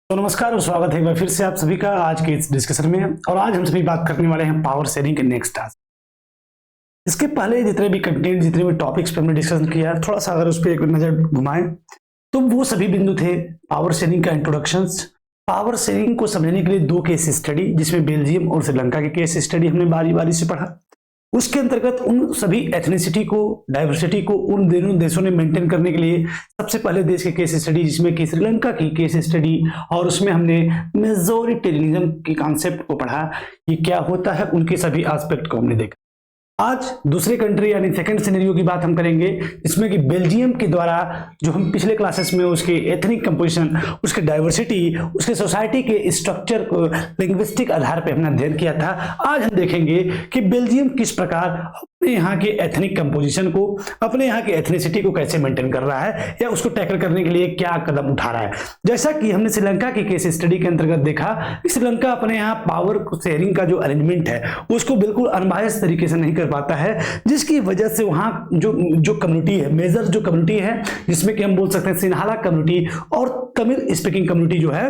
तो नमस्कार और स्वागत है एक बार फिर से आप सभी का आज के इस डिस्कशन में। और आज हम सभी बात करने वाले हैं पावर शेयरिंग के नेक्स्ट टास्क। इसके पहले जितने भी कंटेंट जितने भी टॉपिक्स पे हमने डिस्कशन किया, थोड़ा सा अगर उस पर एक नजर घुमाएं तो वो सभी बिंदु थे पावर शेयरिंग का इंट्रोडक्शंस, पावर शेयरिंग को समझने के लिए दो केस स्टडी जिसमें बेल्जियम और श्रीलंका के केस स्टडी हमने बारी बारी से पढ़ा। उसके अंतर्गत उन सभी एथनिसिटी को, डाइवर्सिटी को उन दोनों देशों ने मेंटेन करने के लिए सबसे पहले देश के केस स्टडी जिसमें कि श्रीलंका की केस स्टडी, और उसमें हमने मेजोरिटेरियनिज्म के कॉन्सेप्ट को पढ़ा, ये क्या होता है, उनके सभी एस्पेक्ट को हमने देखा। आज दूसरे कंट्री यानी सेकंड सिनेरियो की बात हम करेंगे जिसमें कि बेल्जियम के द्वारा जो हम पिछले क्लासेस में उसके एथनिक कंपोजिशन, उसके डाइवर्सिटी, उसके सोसाइटी के स्ट्रक्चर को लिंग्विस्टिक आधार पर हमने अध्ययन किया था। आज हम देखेंगे कि बेल्जियम किस प्रकार अपने यहाँ के एथनिक कंपोजिशन को, अपने यहाँ के एथनिसिटी को कैसे मेंटेन कर रहा है या उसको टैकल करने के लिए क्या कदम उठा रहा है। जैसा कि हमने श्रीलंका की केस स्टडी के अंतर्गत देखा कि श्रीलंका अपने यहाँ पावर शेयरिंग का जो अरेंजमेंट है उसको बिल्कुल अनबायस्ड तरीके से नहीं कर पाता है, जिसकी वजह से वहाँ जो कम्युनिटी है, मेजर जो कम्युनिटी है जिसमें कि हम बोल सकते हैं सिन्हाला कम्युनिटी और तमिल स्पीकिंग कम्युनिटी जो है,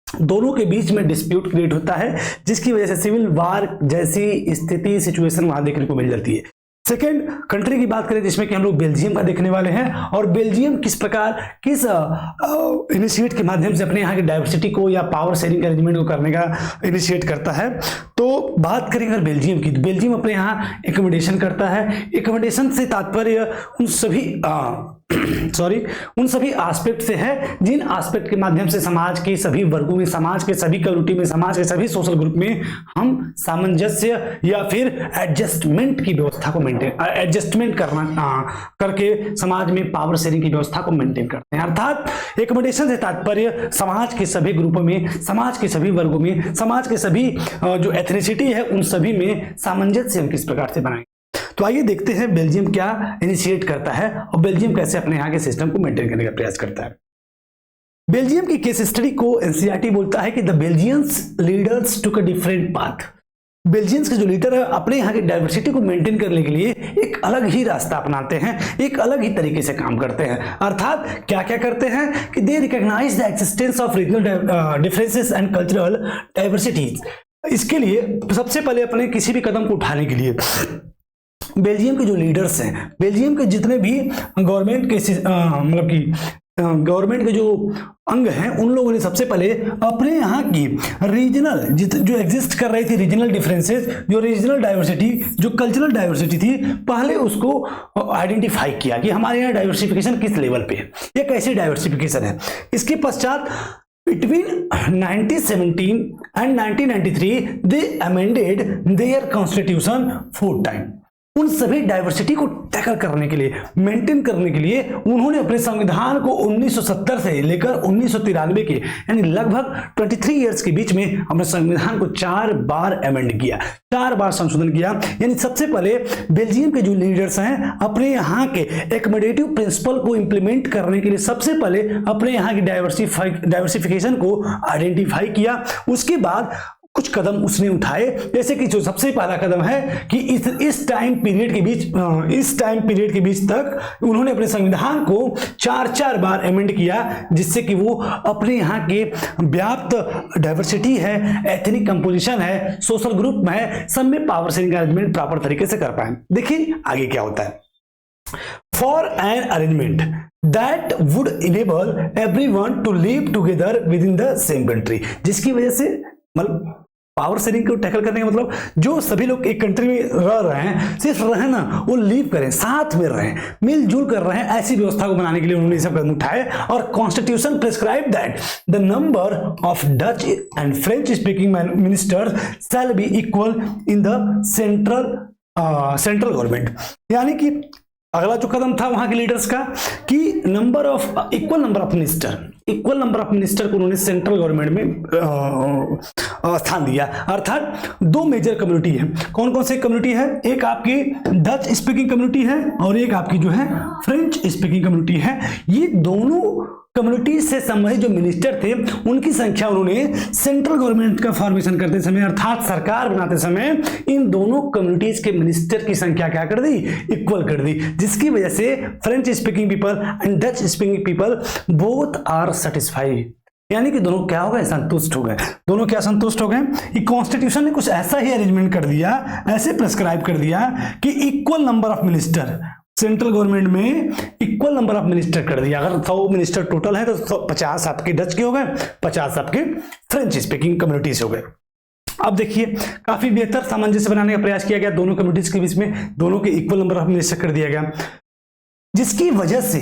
दोनों के बीच में डिस्प्यूट क्रिएट होता है, जिसकी वजह से सिविल वार जैसी स्थिति सिचुएशन वहां देखने को मिल जाती है। सेकेंड कंट्री की बात करें जिसमें कि हम लोग बेल्जियम का देखने वाले हैं, और बेल्जियम किस प्रकार किस इनिशिएट के माध्यम से अपने यहाँ की डाइवर्सिटी को या पावर शेयरिंग अरेंजमेंट को करने का इनिशिएट करता है। तो बात करेंगे अगर बेल्जियम की, तो बेल्जियम अपने यहाँ एकोमोडेशन करता है। एकोमोडेशन से तात्पर्य उन सभी एस्पेक्ट से है जिन एस्पेक्ट के माध्यम से समाज के सभी वर्गों में, समाज के सभी कम्युनिटी में, समाज के सभी सोशल ग्रुप में हम सामंजस्य या फिर एडजस्टमेंट की व्यवस्था को एडजस्टमेंट करके समाज में पावर शेयरिंग की व्यवस्था को मेंटेन करते हैं। अर्थात एकोमोडेशन से तात्पर्य समाज के सभी ग्रुपों में, समाज के सभी वर्गों में, समाज के सभी जो एथनिसिटी है उन सभी में सामंजस्य हम किस प्रकार से बनाएंगे। तो आइए देखते हैं बेल्जियम क्या इनिशिएट करता है और बेल्जियम कैसे अपने यहाँ के सिस्टम को मेंटेन करने का प्रयास करता है। बेल्जियम की केस स्टडी को एनसीईआरटी बोलता है कि the Belgians leaders took a different path. Belgians के जो लीडर है अपने यहाँ की डाइवर्सिटी को मेंटेन करने के लिए एक अलग ही रास्ता अपनाते हैं, एक अलग ही तरीके से काम करते हैं। अर्थात क्या क्या करते हैं कि they recognize the existence of regional differences and cultural diversities. इसके लिए सबसे पहले अपने किसी भी कदम को उठाने के लिए बेल्जियम के जो लीडर्स हैं, बेल्जियम के जितने भी गवर्नमेंट के मतलब कि गवर्नमेंट के जो अंग हैं, उन लोगों ने सबसे पहले अपने यहाँ की रीजनल जो एग्जिस्ट कर रही थी रीजनल डिफरेंसेस, जो रीजनल डाइवर्सिटी, जो कल्चरल डाइवर्सिटी थी, पहले उसको आइडेंटिफाई किया कि हमारे यहाँ डाइवर्सिफिकेशन किस लेवल पे है, ये कैसी डाइवर्सिफिकेशन है। इसके पश्चात Between 1917 and 1993, they amended their constitution 4 times. उन सभी डाइवर्सिटी को टैकल करने के लिए, मेंटेन करने के लिए उन्होंने अपने संविधान को 1970 से लेकर 1993 के यानी लगभग 23 इयर्स के बीच में अपने संविधान को 4 बार अमेंड किया, 4 बार संशोधन किया। यानी सबसे पहले बेल्जियम के जो लीडर्स हैं अपने यहाँ के एकोमोडेटिव प्रिंसिपल को इंप्लीमेंट करने के लिए सबसे पहले अपने यहाँ की डाइवर्सिफिकेशन को आइडेंटिफाई किया। उसके बाद कुछ कदम उसने उठाए, जैसे कि जो सबसे पहला कदम है कि इस टाइम पीरियड के बीच तक उन्होंने अपने संविधान को 4 बार अमेंड किया, जिससे कि वो अपने यहाँ के व्याप्त डाइवर्सिटी है, एथनिक कंपोजिशन है, सोशल ग्रुप है, सब में पावर शेयरिंग अरेंजमेंट प्रॉपर तरीके से कर पाए। देखिए आगे क्या होता है। For an arrangement that would enable everyone to live together within the same country, जिसकी वजह से मतलब पावर शेयरिंग को टैकल करने का मतलब जो सभी लोग एक कंट्री में रह रहे हैं, सिर्फ रहे ना, वो लिव करें, साथ में रहें, मिलजुल कर रहे हैं, ऐसी व्यवस्था को बनाने के लिए उन्होंने सब कदम उठाए। और constitution prescribe that the number of Dutch and French speaking ministers shall be equal in the central government. यानी कि अगला जो कदम था वहां के लीडर्स का कि इक्वल नंबर ऑफ मिनिस्टर को उन्होंने सेंट्रल गवर्नमेंट में स्थान दिया। अर्थात 2 मेजर कम्युनिटी है। कौन कौन से कम्युनिटी है? एक आपकी डच स्पीकिंग कम्युनिटी है और एक आपकी जो है फ्रेंच स्पीकिंग कम्युनिटी है। ये दोनों कम्युनिटी से संबंधित जो मिनिस्टर थे उनकी संख्या उन्होंने सेंट्रल गवर्नमेंट का फॉर्मेशन करते समय अर्थात सरकार बनाते समय इन दोनों कम्युनिटीज के मिनिस्टर की संख्या क्या कर दी? इक्वल कर दी, जिसकी वजह से French speaking people and Dutch speaking people both are satisfied. यानी कि दोनों क्या हो गए, संतुष्ट हो गए। दोनों क्या संतुष्ट हो गए कि कॉन्स्टिट्यूशन ने कुछ ऐसा ही अरेंजमेंट कर दिया, ऐसे प्रेस्क्राइब कर दिया कि equal number of minister, central government में इक्वल नंबर ऑफ मिनिस्टर कर दिया। अगर 100 मिनिस्टर टोटल है तो 50 आपके डच के हो गए, 50 आपके फ्रेंच स्पीकिंग कम्युनिटी से हो गए। अब देखिए काफी बेहतर सामंजस्य बनाने का प्रयास किया गया दोनों कम्युनिटीज के बीच में, दोनों के इक्वल नंबर ऑफ मिनिस्टर कर दिया गया, जिसकी वजह से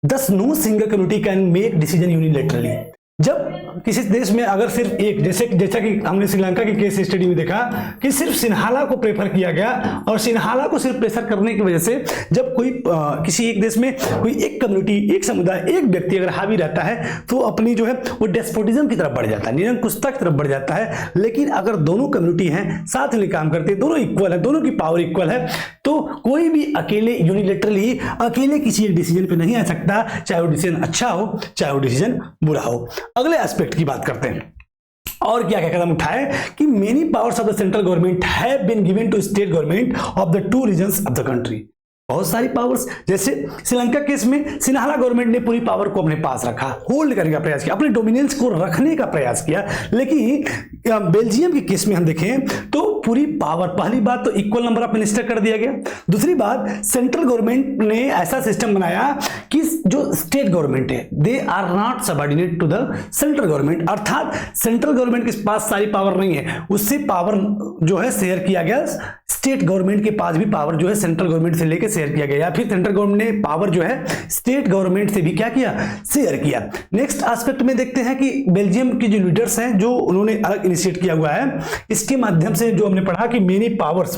thus no single community can make decision unilaterally। जब किसी देश में अगर सिर्फ एक, जैसा कि हमने श्रीलंका के केस स्टडी में देखा कि सिर्फ सिन्हाला को प्रेफर किया गया, और सिन्हाला को सिर्फ प्रेफर करने की वजह से जब कोई किसी एक देश में कोई एक कम्युनिटी, एक समुदाय, एक व्यक्ति अगर हावी रहता है तो अपनी जो है वो डेस्पोटिज्म की तरफ बढ़ जाता है, निरंकुशता की तरफ बढ़ जाता है। लेकिन अगर दोनों कम्युनिटी हैं, साथ में काम करते हैं, दोनों इक्वल है, दोनों की पावर इक्वल है, तो कोई भी अकेले यूनिलेटरली अकेले किसी एक डिसीजन पे नहीं आ सकता, चाहे वो डिसीजन अच्छा हो चाहे वो डिसीजन बुरा हो। अगले एस्पेक्ट की बात करते हैं और क्या क्या कदम उठाए कि many powers of the central government have been given to state government of the 2 regions of the country. बहुत सारी पावर्स, जैसे श्रीलंका केस में सिन्हाला गवर्नमेंट ने पूरी पावर को अपने पास रखा, होल्ड करने का प्रयास किया, अपने डोमिनेंस को रखने का प्रयास किया। लेकिन बेल्जियम के केस में हम देखें तो पूरी पावर, पहली बात तो इक्वल नंबर ऑफ मिनिस्टर कर दिया गया, दूसरी बात सेंट्रल गवर्नमेंट ने ऐसा सिस्टम बनाया कि जो स्टेट गवर्नमेंट है they are not subordinate to the central government, अर्थात सेंट्रल गवर्नमेंट के पास सारी पावर नहीं है, उससे पावर जो है शेयर किया गया, स्टेट गवर्नमेंट के पास भी पावर जो है सेंट्रल गवर्नमेंट से लेकर शेयर किया गया, या फिर सेंट्रल गवर्नमेंट ने पावर जो है स्टेट गवर्नमेंट से भी क्या किया, शेयर किया। नेक्स्ट एस्पेक्ट में देखते हैं कि बेल्जियम के जो लीडर्स हैं जो उन्होंने अलग इनिशिएट किया हुआ है, इसके माध्यम से जो हमने पढ़ा कि many powers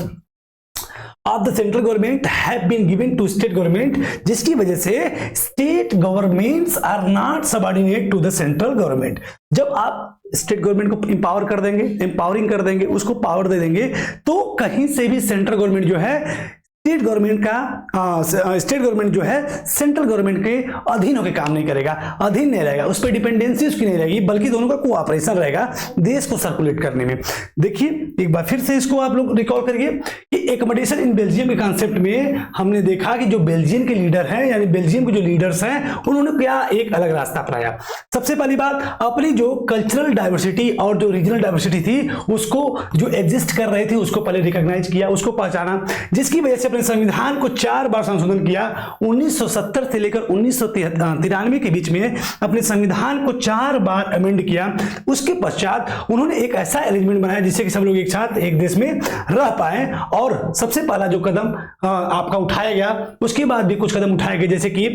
of the central government have been given to state government, जिसकी वजह से state governments are not subordinate to the central government. जब आप स्टेट गवर्नमेंट को एम्पावर कर देंगे, एम्पावरिंग कर देंगे, उसको पावर दे देंगे, तो कहीं से भी सेंट्रल गवर्नमेंट जो है स्टेट गवर्नमेंट जो है सेंट्रल गवर्नमेंट के अधीन होकर काम नहीं करेगा, अधीन नहीं रहेगा, उस पर डिपेंडेंसी उसकी नहीं रहेगी, बल्कि दोनों का कोऑपरेशन रहेगा देश को सर्कुलेट करने में। देखिए एक बार फिर से इसको आप लोग रिकॉल करिए कि एकमोडेशन इन बेल्जियम के कॉन्सेप्ट में हमने देखा कि जो बेल्जियम के लीडर हैं, यानी बेल्जियम के जो लीडर्स हैं, उन्होंने क्या एक अलग रास्ता अपनाया। सबसे पहली बात, अपनी जो कल्चरल डाइवर्सिटी और जो रीजनल डाइवर्सिटी थी उसको जो एग्जिस्ट कर रही थी उसको पहले रिकॉग्नाइज किया, उसको पहचाना, जिसकी वजह से अपने संविधान को 4 बार संशोधन किया। 1970 से लेकर 1993 के बीच में अपने संविधान को 4 बार अमेंड किया। उसके पश्चात उन्होंने एक ऐसा अरेंजमेंट बनाया जिससे कि सब लोग एक साथ एक देश में रह पाए, और सबसे पहला जो कदम आपका उठाया गया, उसके बाद भी कुछ कदम उठाए गए, जैसे कि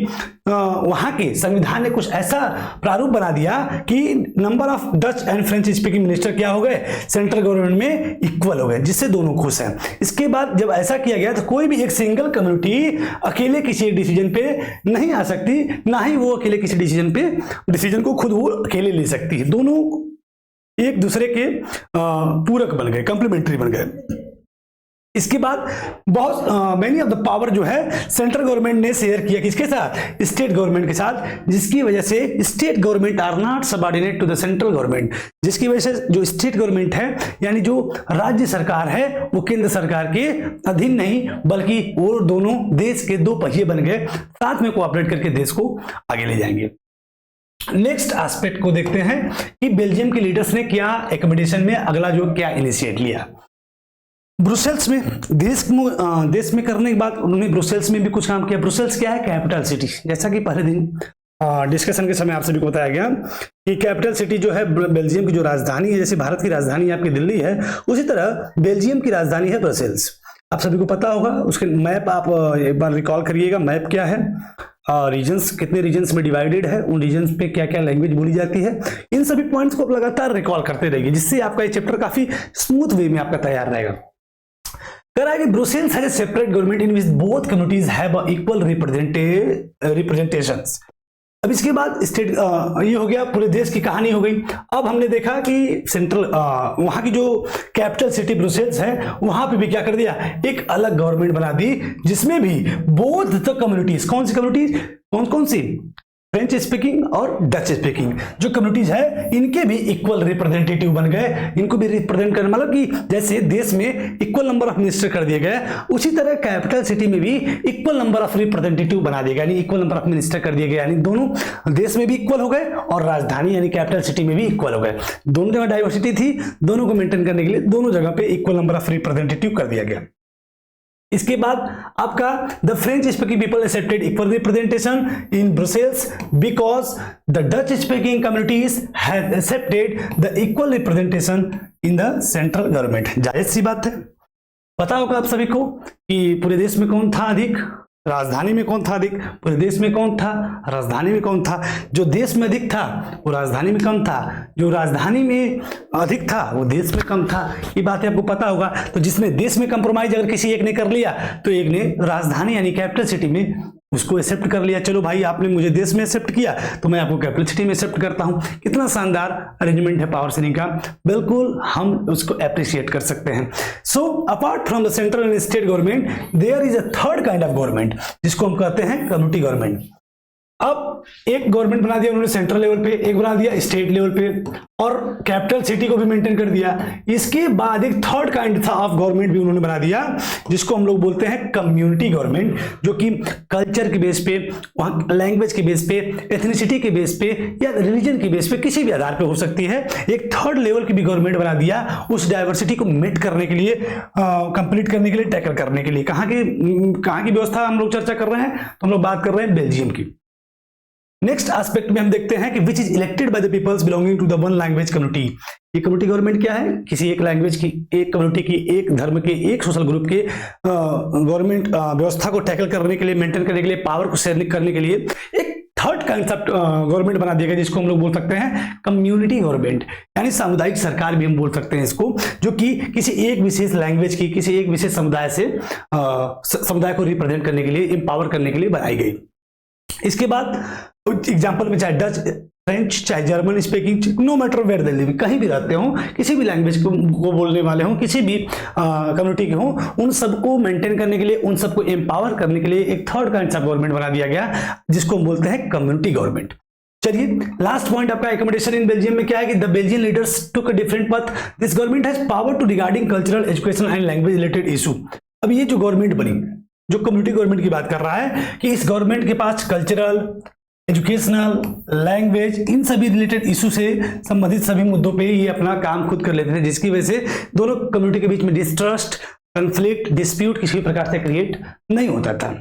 वहां के संविधान ने कुछ ऐसा प्रारूप बना दिया कि number of Dutch and French speaking minister क्या हो गए, सेंट्रल गवर्नमेंट में इक्वल हो गए, जिससे दोनों खुश हैं। इसके बाद जब ऐसा किया गया तो कोई भी एक सिंगल कम्युनिटी अकेले किसी डिसीजन पे नहीं आ सकती, ना ही वो अकेले किसी डिसीजन को खुद वो अकेले ले सकती है, दोनों एक दूसरे के पूरक बन गए, कंप्लीमेंट्री बन गए। इसके बाद बहुत मेनी ऑफ द पावर जो है सेंट्रल गवर्नमेंट ने शेयर किया किसके साथ, स्टेट गवर्नमेंट के साथ, जिसकी वजह से state government are not subordinate to the central government, जिसकी वजह से जो स्टेट गवर्नमेंट है यानी जो राज्य सरकार है वो केंद्र सरकार के अधीन नहीं, बल्कि वो दोनों देश के 2 पहिए बन गए, साथ में कोऑपरेट करके देश को आगे ले जाएंगे। नेक्स्ट एस्पेक्ट को देखते हैं कि बेल्जियम के लीडर्स ने क्या एकोमोडेशन में अगला जो क्या इनिशिएट लिया। ब्रुसेल्स में देश में करने के बाद उन्होंने ब्रुसेल्स में भी कुछ काम किया। ब्रुसेल्स क्या है, कैपिटल सिटी, जैसा कि पहले दिन डिस्कशन के समय आप सभी को बताया गया कि कैपिटल सिटी जो है बेल्जियम की जो राजधानी है, जैसे भारत की राजधानी आपकी दिल्ली है, उसी तरह बेल्जियम की राजधानी है ब्रसेल्स। आप सभी को पता होगा, उसके मैप आप एक बार रिकॉल करिएगा, मैप क्या है, रीजन्स कितने रीजन्स में डिवाइडेड है, उन रीजन्स पे क्या क्या लैंग्वेज बोली जाती है, इन सभी पॉइंट्स को आप लगातार रिकॉल करते रहिए, जिससे आपका ये चैप्टर काफी स्मूथ वे में आपका तैयार रहेगा। कह रहा है कि Brussels has a separate government in which both communities have equal representations. अब इसके बाद स्टेट ये हो गया, पूरे देश की कहानी हो गई। अब हमने देखा कि सेंट्रल वहां की जो कैपिटल सिटी ब्रुसेल्स है वहां पे भी क्या कर दिया, एक अलग गवर्नमेंट बना दी, जिसमें भी बोथ द कम्युनिटीज, कौन सी कम्युनिटीज, कौन सी, फ्रेंच स्पीकिंग और डच स्पीकिंग जो कम्युनिटीज है इनके भी इक्वल रिप्रेजेंटेटिव बन गए, इनको भी रिप्रेजेंट करने, मतलब कि जैसे देश में इक्वल नंबर ऑफ मिनिस्टर कर दिए गए, उसी तरह कैपिटल सिटी में भी इक्वल नंबर ऑफ रिप्रेजेंटेटिव बना दिया गया, यानी इक्वल नंबर ऑफ मिनिस्टर कर दिए गए, यानी दोनों देश में भी इक्वल हो गए और राजधानी यानी कैपिटल सिटी में भी इक्वल हो गए। दोनों जगह डाइवर्सिटी थी, दोनों को मेंटेन करने के लिए दोनों जगह पे इक्वल नंबर ऑफ रिप्रेजेंटेटिव कर दिया गया। इसके बाद आपका the French speaking people accepted equal representation in Brussels because the Dutch speaking communities have accepted the equal representation in the central government. जायज सी बात है। पता होगा आप सभी को कि पूरे देश में कौन था अधिक, राजधानी में कौन था अधिक, पूरे देश में कौन था, राजधानी में कौन था। जो देश में अधिक था वो राजधानी में कम था, जो राजधानी में अधिक था वो देश में कम था। ये बात आपको पता होगा। तो जिसने देश में कंप्रोमाइज अगर किसी एक ने कर लिया तो एक ने राजधानी यानी कैपिटल सिटी में उसको एक्सेप्ट कर लिया। चलो भाई आपने मुझे देश में एक्सेप्ट किया तो मैं आपको कैपिटल सिटी में एक्सेप्ट करता हूं। कितना शानदार अरेंजमेंट है पावर शेयरिंग का, बिल्कुल हम उसको अप्रिशिएट कर सकते हैं। So apart from the central and state government there is a third kind of government जिसको हम कहते हैं कम्युनिटी गवर्नमेंट। अब एक गवर्नमेंट बना दिया उन्होंने सेंट्रल लेवल पे, एक बना दिया स्टेट लेवल पे और कैपिटल सिटी को भी मेंटेन कर दिया। इसके बाद एक थर्ड काइंड था ऑफ गवर्नमेंट भी उन्होंने बना दिया जिसको हम लोग बोलते हैं कम्युनिटी गवर्नमेंट, जो कि कल्चर के बेस पे, वहां लैंग्वेज के बेस पे, एथनिसिटी के बेस पे या रिलीजन के बेस पे किसी भी आधार पे हो सकती है। एक थर्ड लेवल की भी गवर्नमेंट बना दिया उस डाइवर्सिटी को मीट करने के लिए, कंप्लीट करने के लिए, टैकल करने के लिए। कहाँ की व्यवस्था हम लोग चर्चा कर रहे हैं, तो हम लोग बात कर रहे हैं बेल्जियम की। नेक्स्ट एस्पेक्ट में हम देखते हैं कि which is elected by the peoples belonging to the one language community. ये कम्युनिटी गवर्नमेंट क्या है? किसी एक लैंग्वेज की, एक कम्युनिटी की, एक धर्म के, एक सोशल ग्रुप के गवर्नमेंट व्यवस्था को टैकल करने के लिए, मेंटेन करने के लिए, पावर को शेयर करने के लिए एक थर्ड कंसेप्ट गवर्नमेंट बना दिया गया जिसको हम लोग बोल सकते हैं कम्युनिटी गवर्नमेंट, यानी सामुदायिक सरकार भी हम बोल सकते हैं इसको, जो कि किसी एक विशेष लैंग्वेज की, किसी एक विशेष समुदाय से समुदाय को रिप्रेजेंट करने के लिए, एम्पावर करने के लिए बनाई गई। इसके बाद एग्जाम्पल में चाहे डच, फ्रेंच, चाहे German speaking, no matter where they live, कहीं भी रहते हो, किसी भी लैंग्वेज को बोलने वाले हो, किसी भी कम्युनिटी के हो, उन सबको मेंटेन करने के लिए, उन सबको एम्पावर करने के लिए एक थर्ड काइंड ऑफ गवर्नमेंट बना दिया गया जिसको हम बोलते हैं कम्युनिटी गवर्नमेंट। चलिए लास्ट पॉइंट आपका एकोमोडेशन इन बेल्जियम में क्या है कि the Belgian leaders took a different path, this government has power to regarding cultural, education and language related issue. अब ये जो गवर्नमेंट बनी, जो कम्युनिटी गवर्नमेंट की बात कर रहा है कि इस गवर्नमेंट के पास कल्चरल, एजुकेशनल, लैंग्वेज, इन सभी रिलेटेड इशू से संबंधित सभी मुद्दों पे ये अपना काम खुद कर लेते थे, जिसकी वजह से दोनों कम्युनिटी के बीच में डिस्ट्रस्ट, कंफ्लिक्ट, डिस्प्यूट किसी भी प्रकार से क्रिएट नहीं होता था।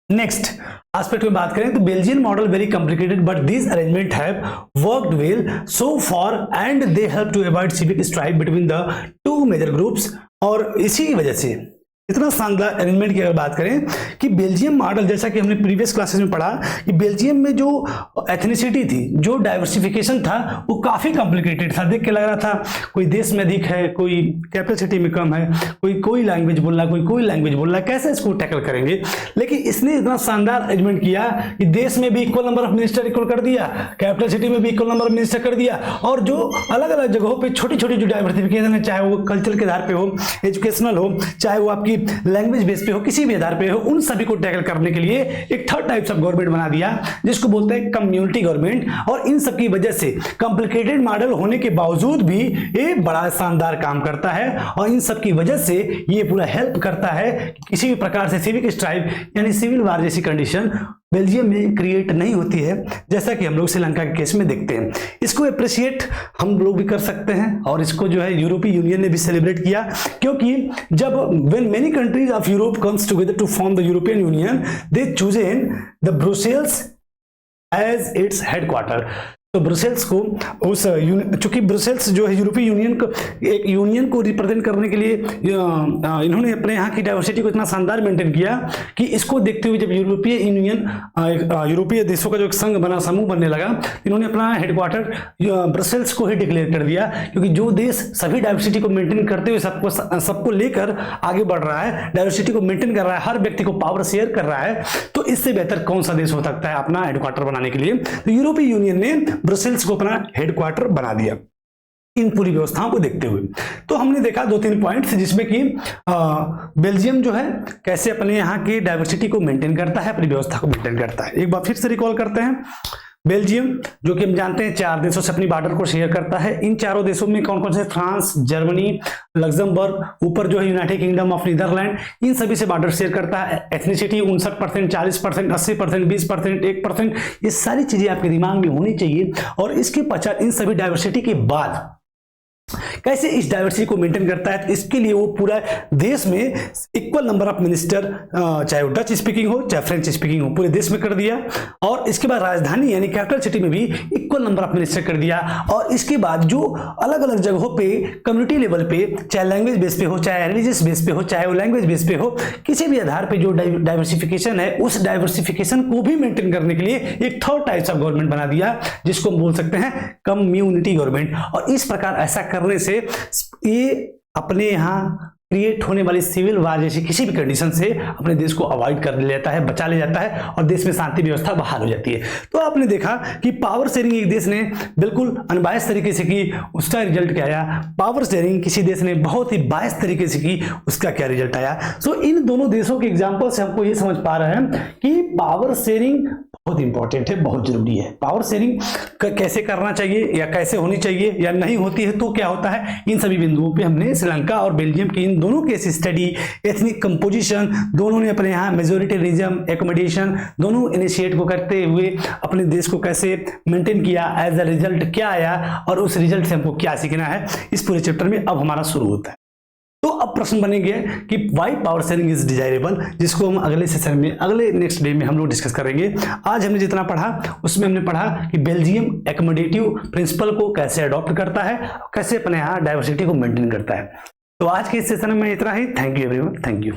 नेक्स्ट एस्पेक्ट में बात करें तो Belgian model very complicated but this arrangement have worked well so far and they help to avoid civic strike between the two major groups. और इसी वजह से इतना शानदार अरेंजमेंट की अगर बात करें कि बेल्जियम मॉडल, जैसा कि हमने प्रीवियस क्लासेस में पढ़ा कि बेल्जियम में जो एथनिसिटी थी, जो डाइवर्सिफिकेशन था वो काफी कॉम्प्लिकेटेड था। देख के लग रहा था कोई देश में अधिक है, कोई कैपिटल सिटी में कम है, कोई लैंग्वेज बोल रहा है, कोई लैंग्वेज बोल रहा है, कैसे इसको टैकल करेंगे। लेकिन इसने इतना शानदार अरेंजमेंट किया कि देश में भी equal number of minister equal कर दिया, कैपिटल सिटी में भी इक्वल नंबर ऑफ मिनिस्टर कर दिया, और जो अलग अलग जगहों पर छोटी छोटी जो डाइवर्सिफिकेशन है, चाहे वो कल्चर के आधार पर हो, एजुकेशनल हो, चाहे वो आपकी लैंग्वेज बेस पे हो, किसी भी आधार पे हो, उन सभी को टैकल करने के लिए एक थर्ड टाइप्स ऑफ गवर्नमेंट बना दिया जिसको बोलते हैं कम्युनिटी गवर्नमेंट। और इन सब की वजह से कॉम्प्लिकेटेड मॉडल होने के बावजूद भी ये बड़ा शानदार काम करता है, और इन सब की वजह से ये पूरा हेल्प करता है कि किसी भी प्रकार से सिविक स्ट्राइक यानी सिविल वार जैसी कंडीशन बेल्जियम में क्रिएट नहीं होती है, जैसा कि हम लोग श्रीलंका के केस में देखते हैं। इसको अप्रिशिएट हम लोग भी कर सकते हैं, और इसको जो है यूरोपीय यूनियन ने भी सेलिब्रेट किया, क्योंकि जब when many countries of Europe comes together to form the European Union they chosen the Brussels as its headquarter. तो ब्रुसेल्स को उस चूंकि ब्रुसेल्स जो है यूरोपीय यूनियन को, एक यूनियन को रिप्रेजेंट करने के लिए इन्होंने अपने यहाँ की डाइवर्सिटी को इतना शानदार मेंटेन किया कि इसको देखते हुए जब यूरोपीय यूनियन, यूरोपीय देशों का जो एक संघ बना, समूह बनने लगा, इन्होंने अपना हेडक्वार्टर ब्रुसेल्स को ही डिक्लेयर कर दिया, क्योंकि जो देश सभी डाइवर्सिटी को मेंटेन करते हुए सबको लेकर आगे बढ़ रहा है, डाइवर्सिटी को मेंटेन कर रहा है, हर व्यक्ति को पावर शेयर कर रहा है, तो इससे बेहतर कौन सा देश हो सकता है अपना हेडक्वार्टर बनाने के लिए। तो यूरोपीय यूनियन ने ब्रुसेल्स को अपना हेडक्वार्टर बना दिया। इन पूरी व्यवस्थाओं को देखते हुए। तो हमने देखा 2-3 पॉइंट्स जिसमें कि बेल्जियम जो है कैसे अपने यहाँ की डाइवर्सिटी को मेंटेन करता है, अपनी व्यवस्था को मेंटेन करता है। एक बार फिर से रिकॉल करते हैं, बेल्जियम जो कि हम जानते हैं 4 देशों से अपनी बॉर्डर को शेयर करता है। इन चारों देशों में कौन कौन से, फ्रांस, जर्मनी, लग्जमबर्ग, ऊपर जो है यूनाइटेड किंगडम ऑफ नीदरलैंड, इन सभी से बॉर्डर शेयर करता है। एथनिसिटी 59%, 40%, 80%, 20%, 1%, ये सारी चीजें आपके दिमाग में होनी चाहिए। और इसके पश्चात इन सभी डाइवर्सिटी के बाद कैसे इस डाइवर्सिटी को मेंटेन करता है, इसके लिए वो पूरा देश में इक्वल नंबर ऑफ मिनिस्टर, चाहे वो डच स्पीकिंग हो चाहे फ्रेंच स्पीकिंग हो, पूरे देश में कर दिया। और इसके बाद राजधानी यानी कैपिटल सिटी में भी इक्वल नंबर ऑफ मिनिस्टर कर दिया। और इसके बाद जो अलग अलग जगहों पे कम्युनिटी लेवल पे, चाहे लैंग्वेज बेस पे हो, चाहे रिलीजियस बेस पे हो, चाहे वो लैंग्वेज बेस पे हो, किसी भी आधार पे जो डाइवर्सिफिकेशन है, उस डाइवर्सिफिकेशन को भी मेंटेन करने के लिए एक थर्ड टाइप्स ऑफ गवर्नमेंट बना दिया, जिसको हम बोल सकते हैं कम्युनिटी गवर्नमेंट। और इस प्रकार ऐसा करने से ये अपने यहाँ क्रिएट होने वाली सिविल वार जैसी किसी भी कंडीशन से अपने देश को अवॉइड कर लेता है, बचा ले जाता है और देश में शांति व्यवस्था बहाल हो जाती है। तो आपने देखा कि पावर शेयरिंग एक देश ने बिल्कुल अनबायस तरीके से की, उसका रिजल्ट क्या आया। पावर शेयरिंग किसी देश ने बहुत ही बायस तरीके से की, उसका क्या रिजल्ट आया। सो इन दोनों देशों के एग्जाम्पल से हमको ये समझ पा रहे हैं कि पावर शेयरिंग बहुत इंपॉर्टेंट है, बहुत जरूरी है। पावर शेयरिंग कैसे करना चाहिए या कैसे होनी चाहिए या नहीं होती है तो क्या होता है, इन सभी बिंदुओं पे हमने श्रीलंका और बेल्जियम की इन दोनों केस स्टडी, एथनिक कंपोजिशन, दोनों ने अपने यहाँ मेजोरिटेरिज्म, एकोमोडेशन दोनों इनिशिएट को करते हुए अपने देश को कैसे मेंटेन किया, एज अ रिजल्ट क्या आया और उस रिजल्ट से हमको क्या सीखना है, इस पूरे चैप्टर में अब हमारा शुरू होता है। तो अब प्रश्न बनेंगे कि why power sharing is desirable, जिसको हम अगले सेशन में, अगले नेक्स्ट डे में हम लोग डिस्कस करेंगे। आज हमने जितना पढ़ा उसमें हमने पढ़ा कि बेल्जियम एकोमोडेटिव प्रिंसिपल को कैसे अडॉप्ट करता है, कैसे अपने यहाँ डाइवर्सिटी को मेंटेन करता है। तो आज के इस सेशन में इतना ही। Thank you everyone, thank you.